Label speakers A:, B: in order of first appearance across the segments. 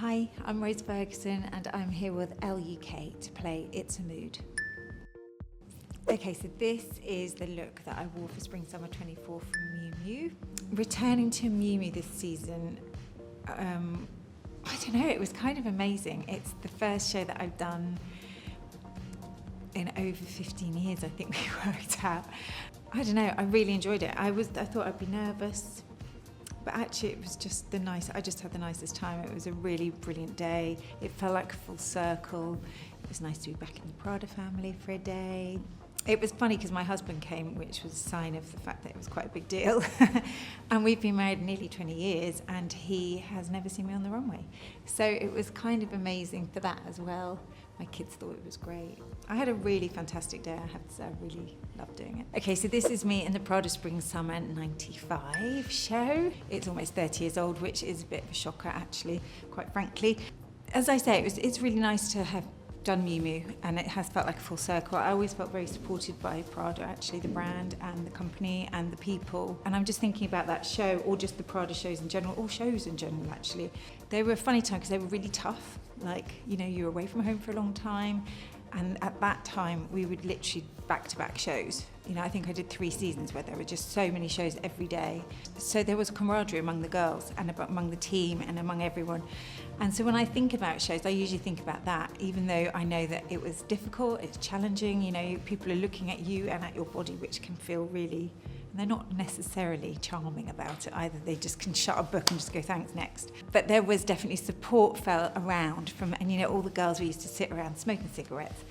A: Hi, I'm Rose Ferguson and I'm here with ELLE UK to play It's a Mood. Okay, so this is the look that I wore for Spring Summer 24 from Miu Miu. Returning to Miu Miu this season, I don't know, it was kind of amazing. It's the first show that I've done in over 15 years, I think we worked out. I don't know, I really enjoyed it. I thought I'd be nervous, but actually it was just I just had the nicest time. It was a really brilliant day. It felt like a full circle. It was nice to be back in the Prada family for a day. It was funny because my husband came, which was a sign of the fact that it was quite a big deal. And we've been married nearly 20 years and he has never seen me on the runway. So it was kind of amazing for that as well. My kids thought it was great. I had a really fantastic day, I have to say. I really loved doing it. Okay, so this is me in the Prada Spring Summer 95 show. It's almost 30 years old, which is a bit of a shocker actually, quite frankly. As I say, it's really nice to have done Miu Miu, and it has felt like a full circle. I always felt very supported by Prada, actually, the brand and the company and the people. And I'm just thinking about that show, or just the Prada shows in general, or shows in general actually. They were a funny time because they were really tough. Like, you know, you were away from home for a long time, and at that time we would literally back-to-back shows. You know, I think I did 3 seasons where there were just so many shows every day. So there was camaraderie among the girls and among the team and among everyone. And so when I think about shows, I usually think about that, even though I know that it was difficult, it's challenging, you know, people are looking at you and at your body, which can feel really, and they're not necessarily charming about it either. They just can shut a book and just go, thanks, next. But there was definitely support felt around and you know, all the girls, we used to sit around smoking cigarettes.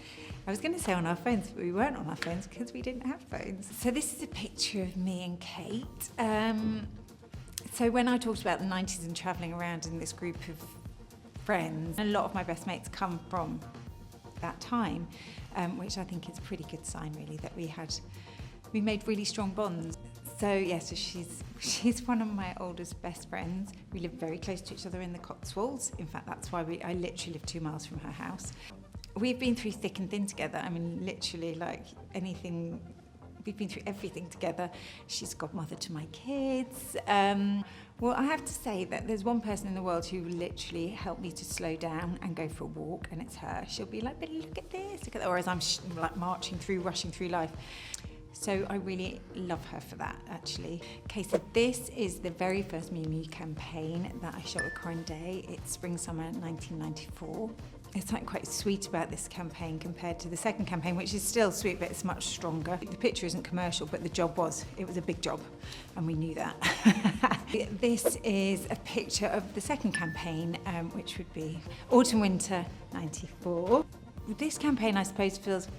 A: I was going to say on our phones, but we weren't on our phones because we didn't have phones. So this is a picture of me and Kate. So when I talked about the 90s and travelling around in this group of friends, a lot of my best mates come from that time, which I think is a pretty good sign really, that we made really strong bonds. So yeah, so she's one of my oldest best friends. We live very close to each other in the Cotswolds. In fact, that's why I literally live 2 miles from her house. We've been through thick and thin together. I mean, literally, like anything, we've been through everything together. She's godmother to my kids. Well, I have to say that there's one person in the world who literally helped me to slow down and go for a walk, and it's her. She'll be like, but look at this, look at that, whereas I'm like rushing through life. So I really love her for that, actually. Okay, so this is the very first Miu Miu campaign that I shot with Corinne Day. It's Spring Summer 1994. There's something quite sweet about this campaign compared to the second campaign, which is still sweet, but it's much stronger. The picture isn't commercial, but the job was. It was a big job, and we knew that. This is a picture of the second campaign, which would be Autumn/Winter 94. This campaign, I suppose, feels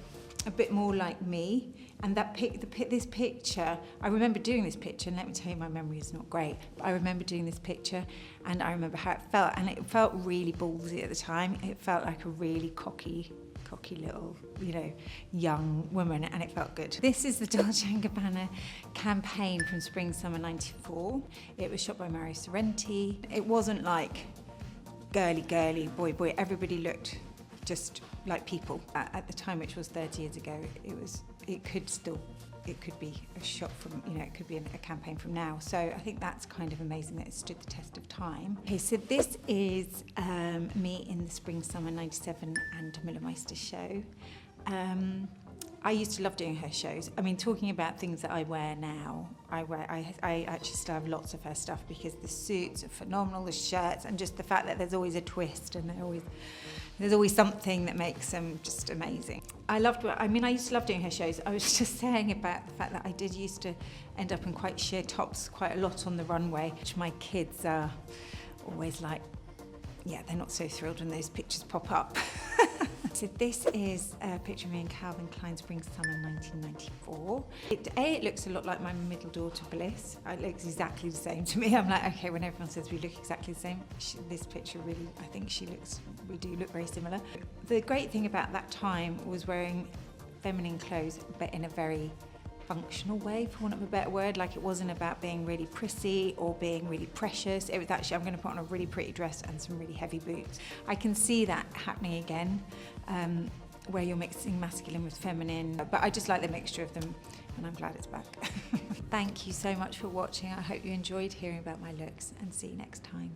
A: a bit more like me, and this picture, I remember doing this picture, and let me tell you, my memory is not great, but I remember doing this picture, and I remember how it felt, and it felt really ballsy at the time. It felt like a really cocky little, you know, young woman, and it felt good. This is the Dolce Gabbana campaign from Spring Summer 94. It was shot by Mario Sorrenti. It wasn't like girly, boy. Everybody looked just like people. At the time, which was 30 years ago, it could be a shot from, you know, it could be a campaign from now. So I think that's kind of amazing that it stood the test of time. Okay, so this is me in the Spring Summer 97 and Miller Meister show. I used to love doing her shows. I mean, talking about things that I wear now, I actually still have lots of her stuff because the suits are phenomenal, the shirts, and just the fact that there's always a twist and there's always something that makes them just amazing. I used to love doing her shows. I was just saying about the fact that I did used to end up in quite sheer tops quite a lot on the runway, which my kids are always like, yeah, they're not so thrilled when those pictures pop up. So this is a picture of me in Calvin Klein Spring Summer 1994. It looks a lot like my middle daughter Bliss. It looks exactly the same to me. I'm like, okay, when everyone says we look exactly the same, this picture really, I think we do look very similar. The great thing about that time was wearing feminine clothes, but in a very functional way, for want of a better word. Like, it wasn't about being really prissy or being really precious. It was actually, I'm going to put on a really pretty dress and some really heavy boots. I can see that happening again, where you're mixing masculine with feminine, but I just like the mixture of them, and I'm glad it's back. Thank you so much for watching. I hope you enjoyed hearing about my looks, and see you next time.